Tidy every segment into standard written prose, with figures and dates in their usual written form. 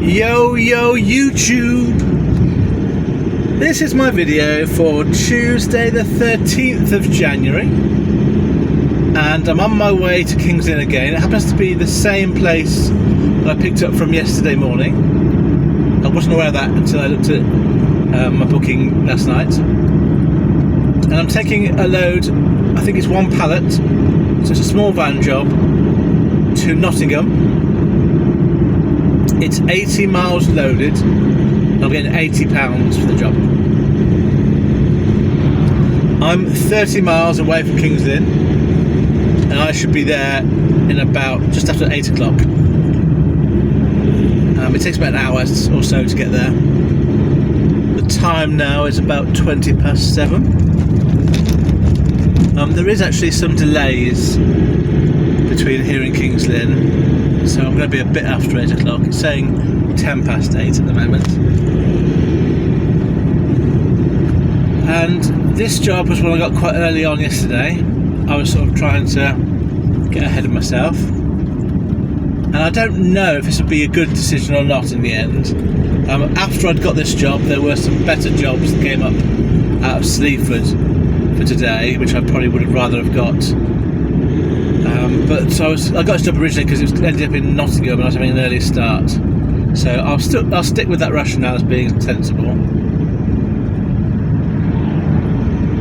Yo YouTube! This is my video for Tuesday the 13th of January, and I'm on my way to King's Lynn again. It happens to be the same place that I picked up from yesterday morning. I wasn't aware of that until I looked at my booking last night. And I'm taking a load, I think it's one pallet, so it's a small van job, to Nottingham. It's 80 miles loaded, and I'm getting £80 for the job. I'm 30 miles away from King's Lynn, and I should be there in about just after 8 o'clock. It takes about an hour or so to get there. The time now is about 20 past 7. There is actually some delays between here and King's Lynn, so I'm going to be a bit after 8 o'clock. It's saying 10 past 8 at the moment. And this job was one I got quite early on yesterday. I was sort of trying to get ahead of myself, and I don't know if this would be a good decision or not in the end. After I'd got this job, there were some better jobs that came up out of Sleaford for today, which I probably would have rather have got. But so I got this job originally because it ended up in Nottingham and I was having an early start. So I'll stick with that rationale as being sensible.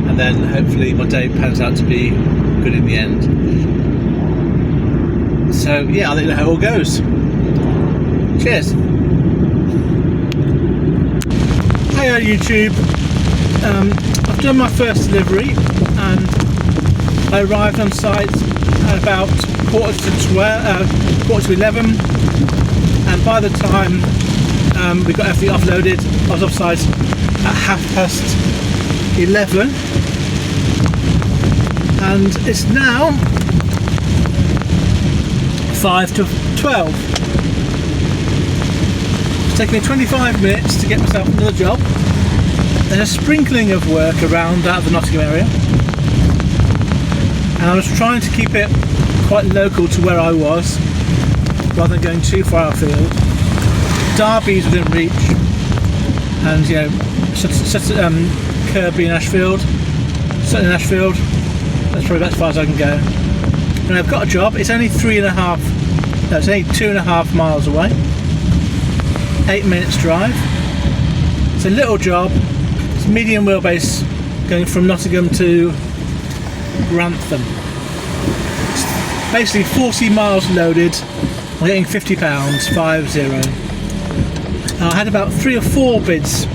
And then hopefully my day pans out to be good in the end. So yeah, I'll let you know how it all goes. Cheers. Hiya YouTube. I've done my first delivery and I arrived on site at about quarter to 11, and by the time we got everything offloaded, I was off site at 11:30, and it's now 5 to 12. It's taken me 25 minutes to get myself another job. There's a sprinkling of work around out of the Nottingham area, and I was trying to keep it quite local to where I was rather than going too far afield. Derby's within reach, and you know, Kirby in Ashfield, Sutton in Ashfield, that's probably about as far as I can go. And I've got a job. It's only 2.5 miles away, 8 minutes drive. It's a little job. It's medium wheelbase going from Nottingham to Grantham. It's basically 40 miles loaded. I'm getting £50, 50. I had about 3 or 4 bids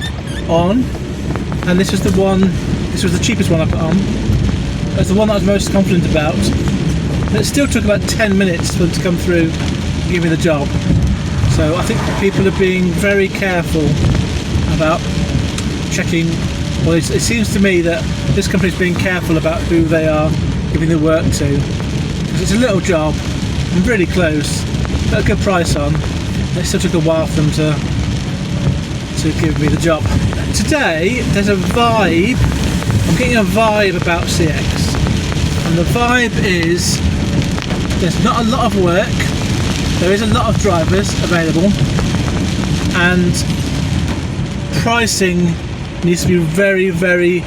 on, and this was the cheapest one I put on. That's the one that I was most confident about. But it still took about 10 minutes for them to come through and give me the job. So I think people are being very careful about checking. Well, it seems to me that this company is being careful about who they are giving the work to. Because it's a little job, I'm really close, put a good price on. It still took a while for them to give me the job. Today, there's a vibe. I'm getting a vibe about CX, and the vibe is there's not a lot of work. There is a lot of drivers available, and pricing needs to be very, very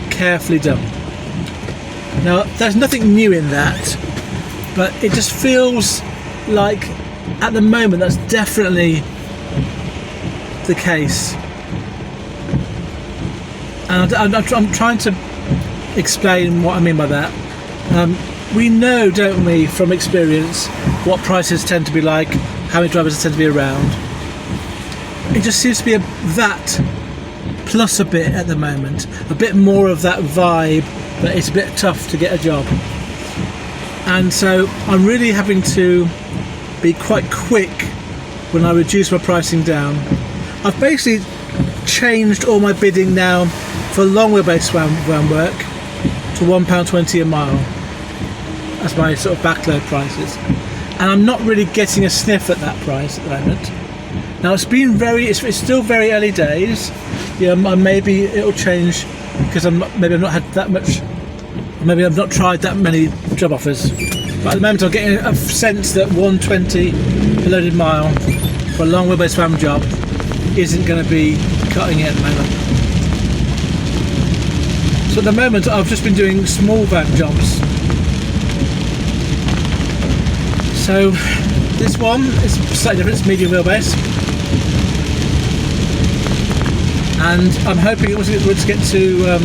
carefully done. Now, there's nothing new in that, but it just feels like at the moment that's definitely the case. And I'm trying to explain what I mean by that. We know, don't we, from experience, what prices tend to be like, how many drivers tend to be around. It just seems to be that plus a bit at the moment, a bit more of that vibe that it's a bit tough to get a job. And so I'm really having to be quite quick when I reduce my pricing down. I've basically changed all my bidding now for long wheelbase van work to £1.20 a mile. That's my sort of backload prices, and I'm not really getting a sniff at that price at the moment. Now it's still very early days. Yeah, maybe it'll change because maybe I've not had that much. Maybe I've not tried that many job offers. But at the moment I'm getting a sense that 120 per loaded mile for a long wheelbase van job isn't going to be cutting it at the moment. So at the moment I've just been doing small van jobs. So this one is slightly different, it's medium wheelbase. And I'm hoping once we get to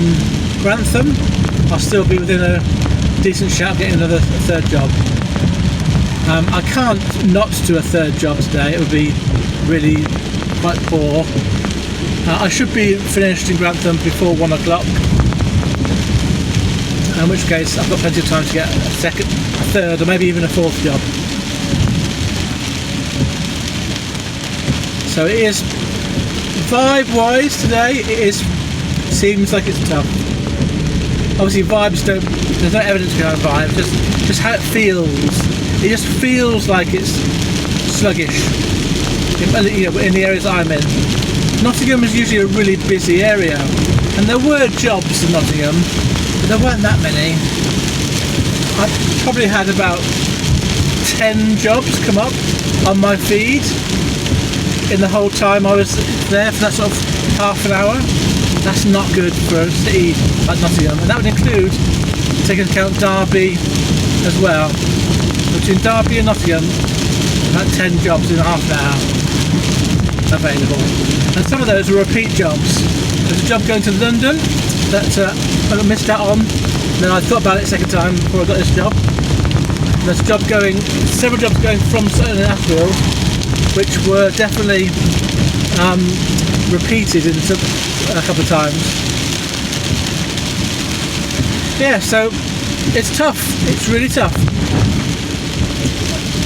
Grantham, I'll still be within a decent shout of getting another third job. I can't not do a third job today, it would be really quite poor. I should be finished in Grantham before 1 o'clock, in which case I've got plenty of time to get a third or maybe even a fourth job. So it is, vibe wise today, seems like it's tough. Obviously vibes there's no evidence behind vibes, just how it feels. It just feels like it's sluggish in the areas I'm in. Nottingham is usually a really busy area, and there were jobs in Nottingham, but there weren't that many. I probably had about 10 jobs come up on my feed in the whole time I was there for that sort of half an hour. That's not good for a city like Nottingham, and that would include taking into account Derby as well. Between Derby and Nottingham, about 10 jobs in half an hour available, and some of those were repeat jobs. There's a job going to London that I missed out on, then I thought about it a second time before I got this job. And there's several jobs going from Sutton and Ashfield, which were definitely repeated a couple of times. Yeah, so it's tough, it's really tough.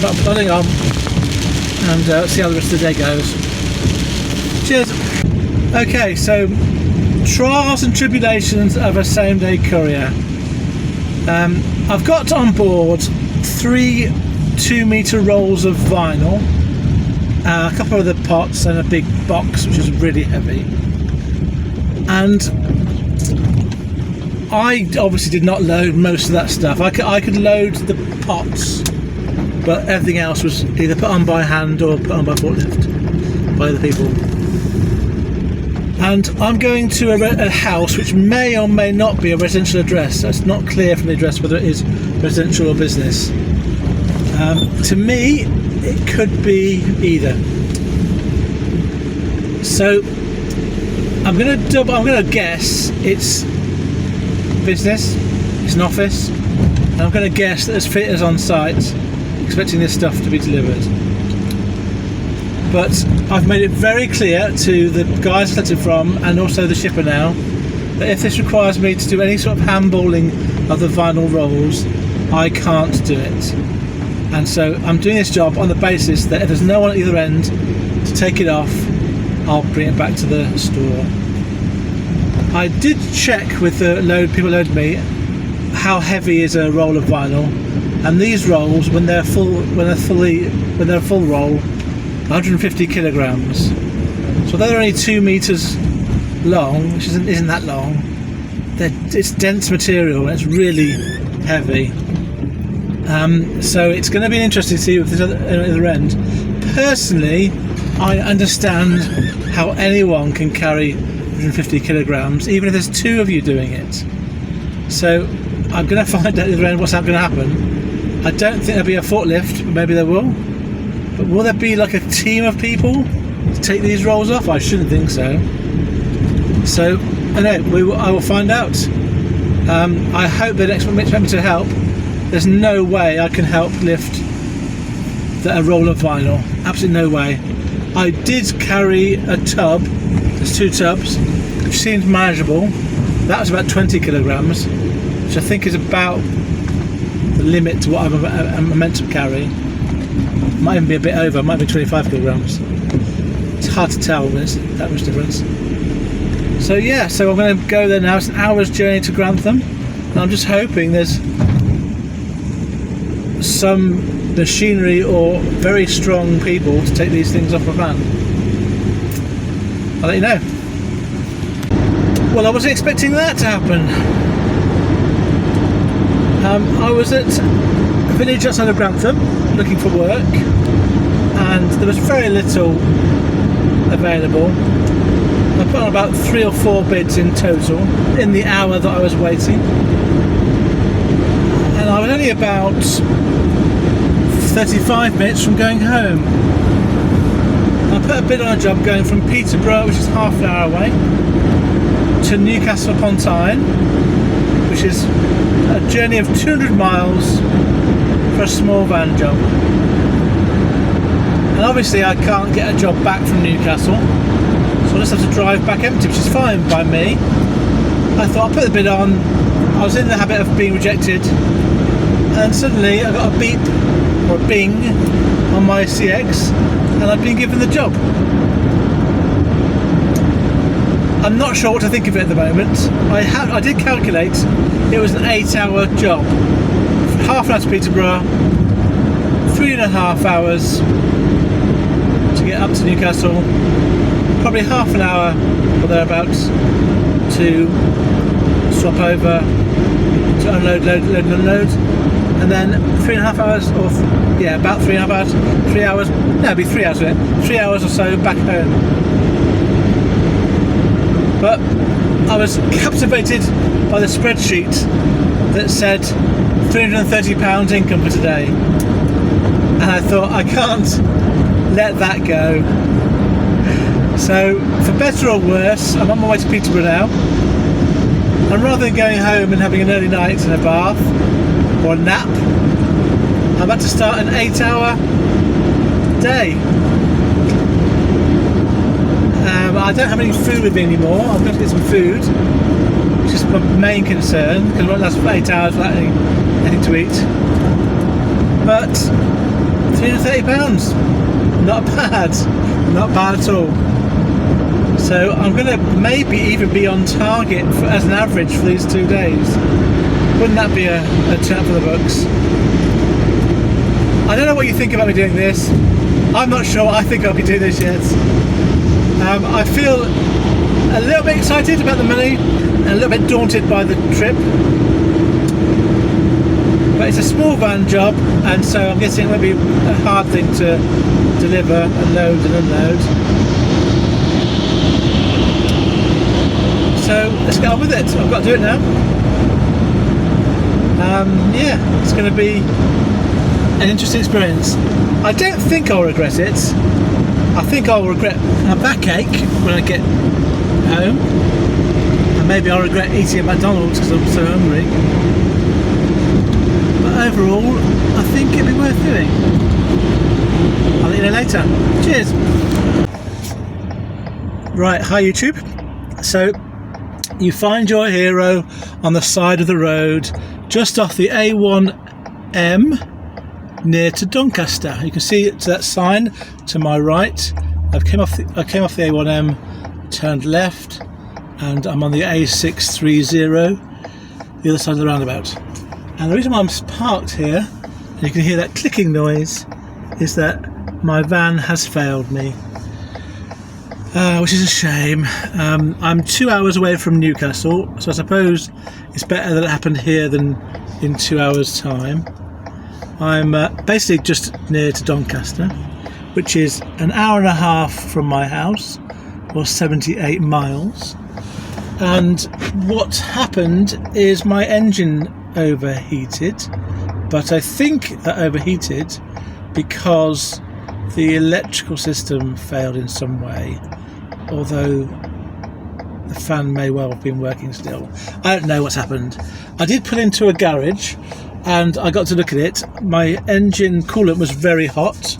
But I'm plodding on and see how the rest of the day goes. Cheers! Okay, so trials and tribulations of a same-day courier. I've got on board 3 2-metre rolls of vinyl, a couple of other pots and a big box which is really heavy. And I obviously did not load most of that stuff. I could load the pots, but everything else was either put on by hand or put on by forklift by other people. And I'm going to a house which may or may not be a residential address. So it's not clear from the address whether it is residential or business. To me, it could be either. So I'm going to guess it's business. It's an office. And I'm going to guess that there's fitters on site expecting this stuff to be delivered. But I've made it very clear to the guys I collected from, and also the shipper now, that if this requires me to do any sort of handballing of the vinyl rolls, I can't do it. And so I'm doing this job on the basis that if there's no one at either end to take it off, I'll bring it back to the store. I did check with the people loaded me how heavy is a roll of vinyl, and these rolls, when they're full roll, 150 kilograms. So they're only 2 meters long, which isn't that long. It's dense material and it's really heavy. So it's going to be interesting to see if there's at the other end. Personally, I understand how anyone can carry 150 kilograms, even if there's 2 of you doing it. So I'm going to find out at the other end what's going to happen. I don't think there'll be a forklift, but maybe there will. But will there be like a team of people to take these rolls off? I shouldn't think so. So, anyway, I will find out. I hope they expect me to help. There's no way I can help lift a roll of vinyl. Absolutely no way. I did carry a tub. There's 2 tubs, which seemed manageable. That was about 20 kilograms, which I think is about the limit to what I'm meant to carry. Might even be a bit over, might be 25 kilograms. It's hard to tell when it's that much difference. So yeah, so I'm going to go there now. It's an hour's journey to Grantham, and I'm just hoping there's some machinery or very strong people to take these things off my van. I'll let you know. Well, I wasn't expecting that to happen. I was at a village outside of Grantham looking for work, and there was very little available. I put on about 3 or 4 bids in total in the hour that I was waiting, and I was only about 35 minutes from going home. I put a bid on a job going from Peterborough, which is half an hour away, to Newcastle upon Tyne, which is a journey of 200 miles for a small van job. And obviously I can't get a job back from Newcastle, so I just have to drive back empty, which is fine by me. I thought I'll put the bid on. I was in the habit of being rejected, and suddenly I got a beep or a bing on my CX, and I've been given the job. I'm not sure what to think of it at the moment. I did calculate it was an 8-hour job. Half an hour to Peterborough, 3.5 hours to get up to Newcastle, probably half an hour or thereabouts to swap over, to unload, load, unload, and then 3.5 hours, or about 3.5 hours, 3 hours, no, it'd be 3 hours, 3 hours or so back home. But I was captivated by the spreadsheet that said £330 income for today, and I thought I can't let that go. So for better or worse, I'm on my way to Peterborough now, and rather than going home and having an early night and a bath or a nap, I'm about to start an 8-hour day. I don't have any food with me anymore. I'm going to get some food, which is my main concern, because I won't last for 8 hours without anything to eat. But £330, not bad at all. So I'm going to maybe even be on target as an average for these 2 days. Wouldn't that be a turn for the books? I don't know what you think about me doing this. I'm not sure I think I'll be doing this yet. I feel a little bit excited about the money and a little bit daunted by the trip. But it's a small van job, and so I'm guessing it won't be a hard thing to deliver and load and unload. So let's get on with it. I've got to do it now. Yeah, it's going to be an interesting experience. I don't think I'll regret it. I think I'll regret a backache when I get home, and maybe I'll regret eating at McDonald's because I'm so hungry. But overall, I think it'd be worth doing. I'll let you know later. Cheers. Right, hi YouTube. So you find your hero on the side of the road, just off the A1M, near to Doncaster. You can see it to that sign to my right. I came off the A1M, turned left, and I'm on the A630, the other side of the roundabout. And the reason why I'm parked here, and you can hear that clicking noise, is that my van has failed me, which is a shame. I'm 2 hours away from Newcastle, so I suppose it's better that it happened here than in 2 hours' time. I'm basically just near to Doncaster, which is an hour and a half from my house, or 78 miles. And what happened is my engine overheated, but I think that overheated because the electrical system failed in some way, although the fan may well have been working still. I don't know what's happened. I did pull into a garage and I got to look at it. My engine coolant was very hot.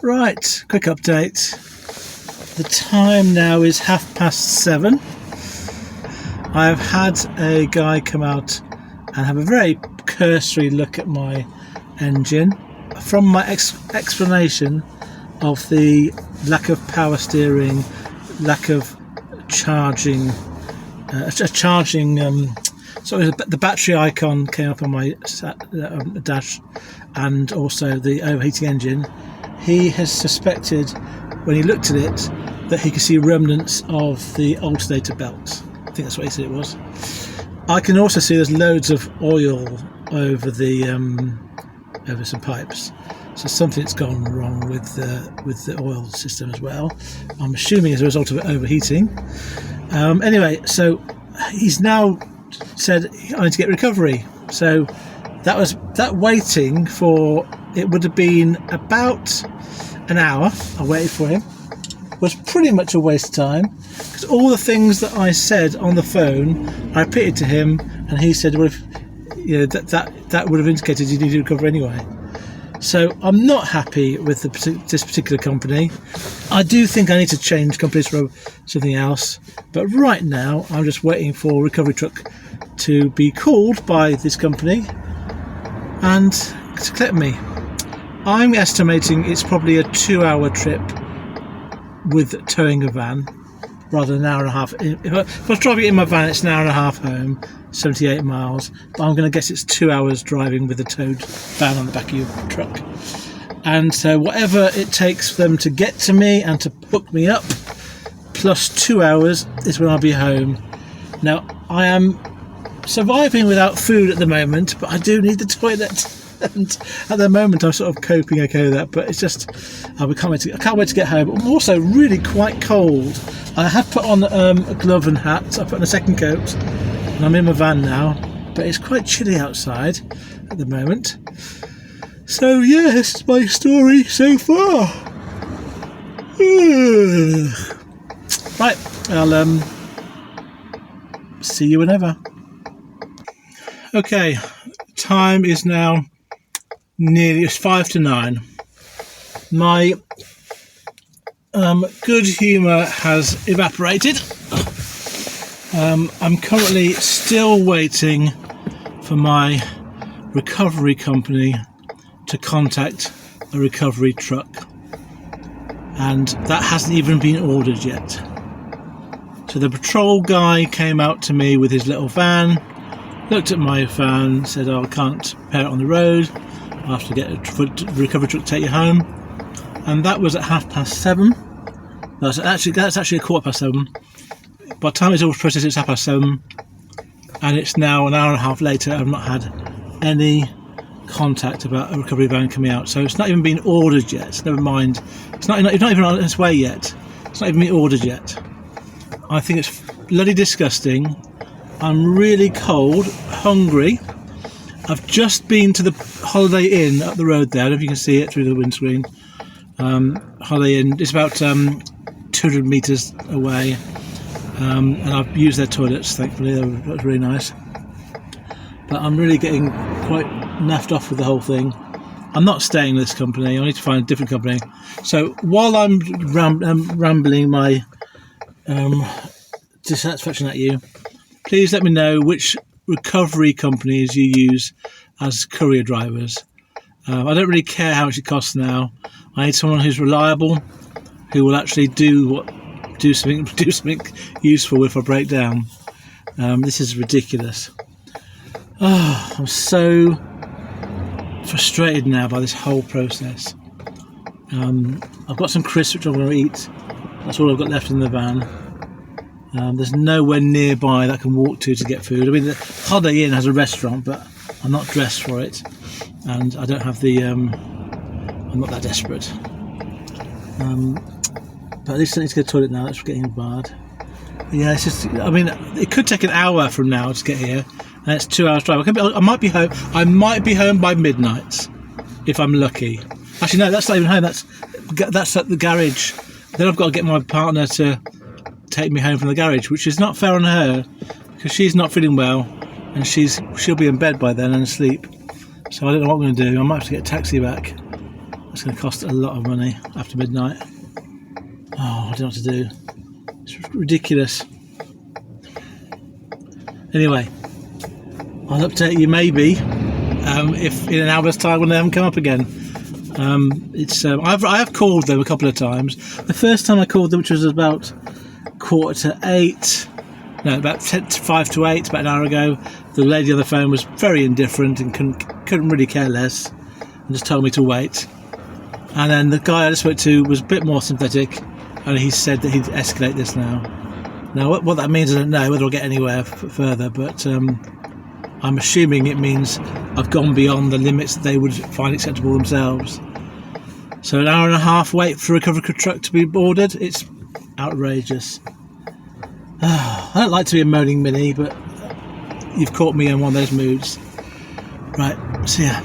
Right, quick update. The time now is 7:30. I've had a guy come out and have a very cursory look at my engine. From my explanation of the lack of power steering, lack of charging, the battery icon came up on my dash, and also the overheating engine. He has suspected, when he looked at it, that he could see remnants of the alternator belt. I think that's what he said it was. I can also see there's loads of oil over the over some pipes. So something's gone wrong with the oil system as well. I'm assuming as a result of it overheating. Anyway, so he's now said I need to get recovery. So that waiting for it would have been about an hour. I waited for him. Was pretty much a waste of time because all the things that I said on the phone I repeated to him, and he said, "Well, if, that would have indicated you need to recover anyway." So I'm not happy with this particular company. I do think I need to change companies for something else, but right now I'm just waiting for a recovery truck to be called by this company and to collect me. I'm estimating it's probably a 2-hour trip with towing a van rather than an hour and a half. If I was driving it in my van, it's an hour and a half home, 78 miles, but I'm going to guess it's 2 hours driving with a towed van on the back of your truck. And so whatever it takes for them to get to me and to hook me up, plus 2 hours is when I'll be home. Now, I am surviving without food at the moment, but I do need the toilet. And at the moment I'm sort of coping okay with that, but it's just I can't wait to get home. I'm also really quite cold. I have put on a glove and hat. I put on a second coat and I'm in my van now, but it's quite chilly outside at the moment. So yeah, this is my story so far. Right, I'll see you whenever. Okay, time is now it's 5 to 9. My good humour has evaporated. I'm currently still waiting for my recovery company to contact a recovery truck, and that hasn't even been ordered yet. So the patrol guy came out to me with his little van, looked at my van, said, "Oh, I can't pair it on the road. I'll have to get a recovery truck to take you home." And that was at 7:30. That's actually a 7:15. By the time it's all processed, it's 7:30, and it's now an hour and a half later. I've not had any contact about a recovery van coming out, so it's not even been ordered yet. Never mind, it's not even on its way yet. It's not even been ordered yet. I think it's bloody disgusting. I'm really cold, hungry. I've just been to the Holiday Inn up the road there. I don't know if you can see it through the windscreen. Holiday Inn is about 200 metres away, and I've used their toilets, thankfully. That was really nice. But I'm really getting quite naffed off with the whole thing. I'm not staying with this company. I need to find a different company. So while I'm rambling my dissatisfaction at you, please let me know which recovery companies you use as courier drivers. I don't really care how much it costs now. I need someone who's reliable, who will actually do something useful if I break down. This is ridiculous. Oh, I'm so frustrated now by this whole process. I've got some crisps which I'm going to eat. That's all I've got left in the van. There's nowhere nearby that I can walk to get food. I mean, the Holiday Inn has a restaurant, but I'm not dressed for it, and I don't have the. I'm not that desperate. But at least I need to go to the toilet now. That's getting bad. Yeah, it's just. I mean, it could take an hour from now to get here, and it's 2 hours drive. I might be home. I might be home by midnight, if I'm lucky. Actually, no, that's not even home. That's at the garage. Then I've got to get my partner to take me home from the garage, which is not fair on her because she's not feeling well, and she'll be in bed by then and asleep. So I don't know what I'm going to do. I might have to get a taxi back. It's going to cost a lot of money after midnight. Oh, I don't know what to do. It's ridiculous. Anyway, I'll update you maybe if in an hour's time when they haven't come up again. I have called them a couple of times. The first time I called them, which was about 7:45, about 5 to 8, about an hour ago, the lady on the phone was very indifferent and couldn't really care less, and just told me to wait. And then the guy I just spoke to was a bit more sympathetic, and he said that he'd escalate this now. Now, what that means, I don't know whether I'll get anywhere further, but I'm assuming it means I've gone beyond the limits that they would find acceptable themselves. So an hour and a half wait for a recovery truck to be boarded. It's outrageous. I don't like to be a moaning Mini, but you've caught me in one of those moods. Right, see ya.